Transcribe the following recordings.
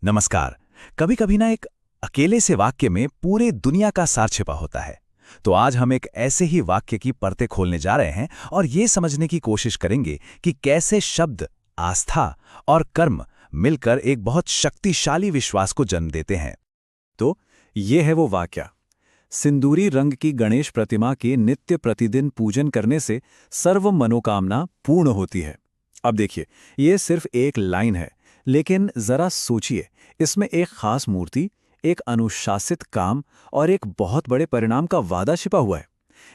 नमस्कार। कभी कभी ना एक अकेले से वाक्य में पूरे दुनिया का सार छिपा होता है। तो आज हम एक ऐसे ही वाक्य की परतें खोलने जा रहे हैं और ये समझने की कोशिश करेंगे कि कैसे शब्द, आस्था और कर्म मिलकर एक बहुत शक्तिशाली विश्वास को जन्म देते हैं। तो ये है वो वाक्य। सिंदूरी रंग की गणेश प्रतिमा के नित्य प्रतिदिन पूजन करने से सर्व मनोकामना पूर्ण होती है। अब देखिए, ये सिर्फ एक लाइन है, लेकिन जरा सोचिए, इसमें एक खास मूर्ति, एक अनुशासित काम और एक बहुत बड़े परिणाम का वादा छिपा हुआ है।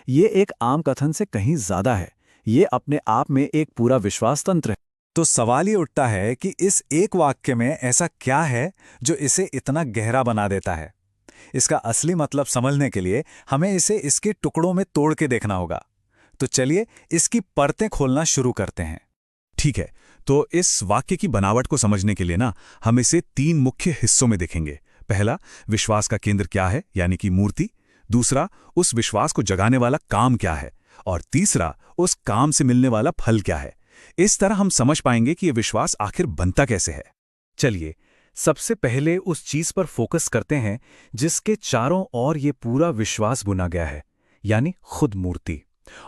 ये एक आम कथन से कहीं ज्यादा है। ये अपने आप में एक पूरा विश्वास तंत्र है। तो सवाल ये उठता है कि इस एक वाक्य में ऐसा क्या है जो इसे इतना गहरा बना देता है। इसका असली मतलब समझने के लिए हमें इसे इसके टुकड़ों में तोड़ के देखना होगा। तो चलिए इसकी परतें खोलना शुरू करते हैं। ठीक है, तो इस वाक्य की बनावट को समझने के लिए ना हम इसे 3 मुख्य हिस्सों में देखेंगे। पहला, विश्वास का केंद्र क्या है, यानी कि मूर्ति। दूसरा, उस विश्वास को जगाने वाला काम क्या है। और तीसरा, उस काम से मिलने वाला फल क्या है। इस तरह हम समझ पाएंगे कि यह विश्वास आखिर बनता कैसे है। चलिए, सबसे पहले उस चीज पर फोकस करते हैं जिसके चारों ओर ये पूरा विश्वास बुना गया है, यानी खुद मूर्ति।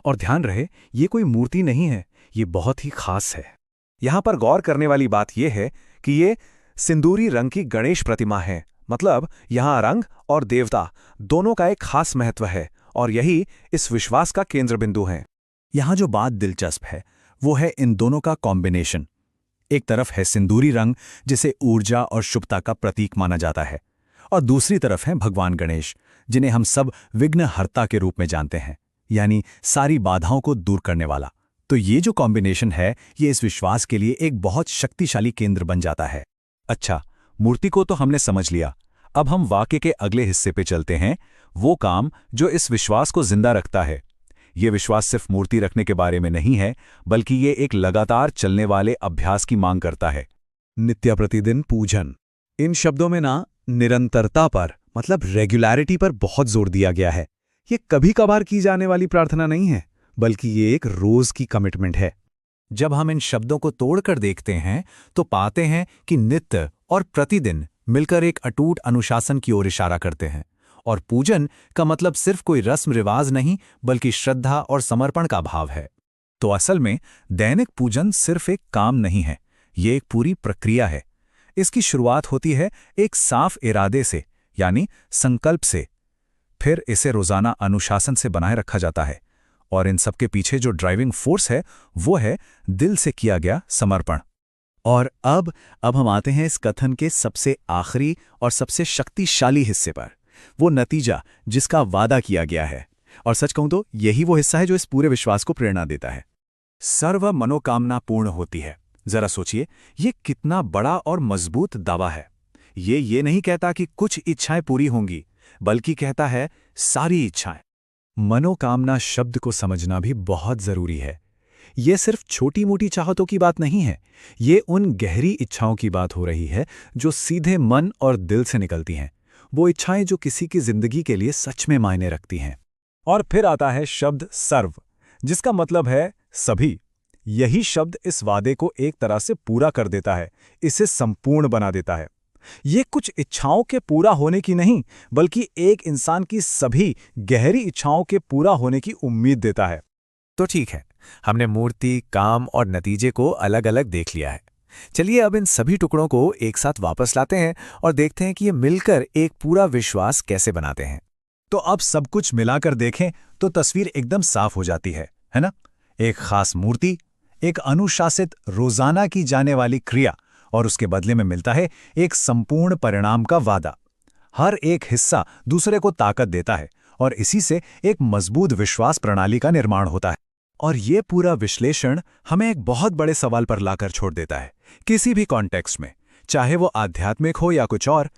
और ध्यान रहे, ये कोई मूर्ति नहीं है, ये बहुत ही खास है। यहां पर गौर करने वाली बात यह है कि ये सिंदूरी रंग की गणेश प्रतिमा है। मतलब यहां रंग और देवता दोनों का एक खास महत्व है और यही इस विश्वास का केंद्र बिंदु है। यहां जो बात दिलचस्प है वो है इन दोनों का कॉम्बिनेशन। एक तरफ है सिंदूरी रंग, जिसे ऊर्जा और शुभता का प्रतीक माना जाता है, और दूसरी तरफ है भगवान गणेश, जिन्हें हम सब विघ्नहर्ता के रूप में जानते हैं, यानी सारी बाधाओं को दूर करने वाला। तो ये जो कॉम्बिनेशन है, ये इस विश्वास के लिए एक बहुत शक्तिशाली केंद्र बन जाता है। अच्छा, मूर्ति को तो हमने समझ लिया। अब हम वाक्य के अगले हिस्से पे चलते हैं, वो काम जो इस विश्वास को जिंदा रखता है। ये विश्वास सिर्फ मूर्ति रखने के बारे में नहीं है, बल्कि ये एक लगातार चलने वाले अभ्यास की मांग करता है। नित्य प्रतिदिन पूजन, इन शब्दों में ना निरंतरता पर, मतलब रेगुलरिटी पर बहुत जोर दिया गया है। ये कभी कभार की जाने वाली प्रार्थना नहीं है, बल्कि ये एक रोज की कमिटमेंट है। जब हम इन शब्दों को तोड़कर देखते हैं तो पाते हैं कि नित्य और प्रतिदिन मिलकर एक अटूट अनुशासन की ओर इशारा करते हैं। और पूजन का मतलब सिर्फ कोई रस्म रिवाज नहीं, बल्कि श्रद्धा और समर्पण का भाव है। तो असल में दैनिक पूजन सिर्फ एक काम नहीं है, ये एक पूरी प्रक्रिया है। इसकी शुरुआत होती है एक साफ इरादे से, यानी संकल्प से। फिर इसे रोजाना अनुशासन से बनाए रखा जाता है, और इन सबके पीछे जो ड्राइविंग फोर्स है वो है दिल से किया गया समर्पण। और अब हम आते हैं इस कथन के सबसे आखिरी और सबसे शक्तिशाली हिस्से पर, वो नतीजा जिसका वादा किया गया है। और सच कहूं तो यही वो हिस्सा है जो इस पूरे विश्वास को प्रेरणा देता है। सर्व मनोकामना पूर्ण होती है। जरा सोचिए, ये कितना बड़ा और मजबूत दावा है। ये नहीं कहता कि कुछ इच्छाएं पूरी होंगी, बल्कि कहता है सारी इच्छाएं। मनोकामना शब्द को समझना भी बहुत जरूरी है। ये सिर्फ छोटी मोटी चाहतों की बात नहीं है, ये उन गहरी इच्छाओं की बात हो रही है जो सीधे मन और दिल से निकलती हैं। वो इच्छाएं जो किसी की जिंदगी के लिए सच में मायने रखती हैं। और फिर आता है शब्द सर्व, जिसका मतलब है सभी। यही शब्द इस वादे को एक तरह से पूरा कर देता है, इसे संपूर्ण बना देता है। ये कुछ इच्छाओं के पूरा होने की नहीं, बल्कि एक इंसान की सभी गहरी इच्छाओं के पूरा होने की उम्मीद देता है। तो ठीक है, हमने मूर्ति, काम और नतीजे को अलग अलग देख लिया है। चलिए अब इन सभी टुकड़ों को एक साथ वापस लाते हैं और देखते हैं कि ये मिलकर एक पूरा विश्वास कैसे बनाते हैं। तो अब सब कुछ मिलाकर देखें तो तस्वीर एकदम साफ हो जाती है ना? एक खास मूर्ति, एक अनुशासित रोजाना की जाने वाली क्रिया, और उसके बदले में मिलता है एक संपूर्ण परिणाम का वादा। हर एक हिस्सा दूसरे को ताकत देता है और इसी से एक मजबूत विश्वास प्रणाली का निर्माण होता है। और ये पूरा विश्लेषण हमें एक बहुत बड़े सवाल पर लाकर छोड़ देता है। किसी भी कॉन्टेक्स्ट में, चाहे वो आध्यात्मिक हो या कुछ और,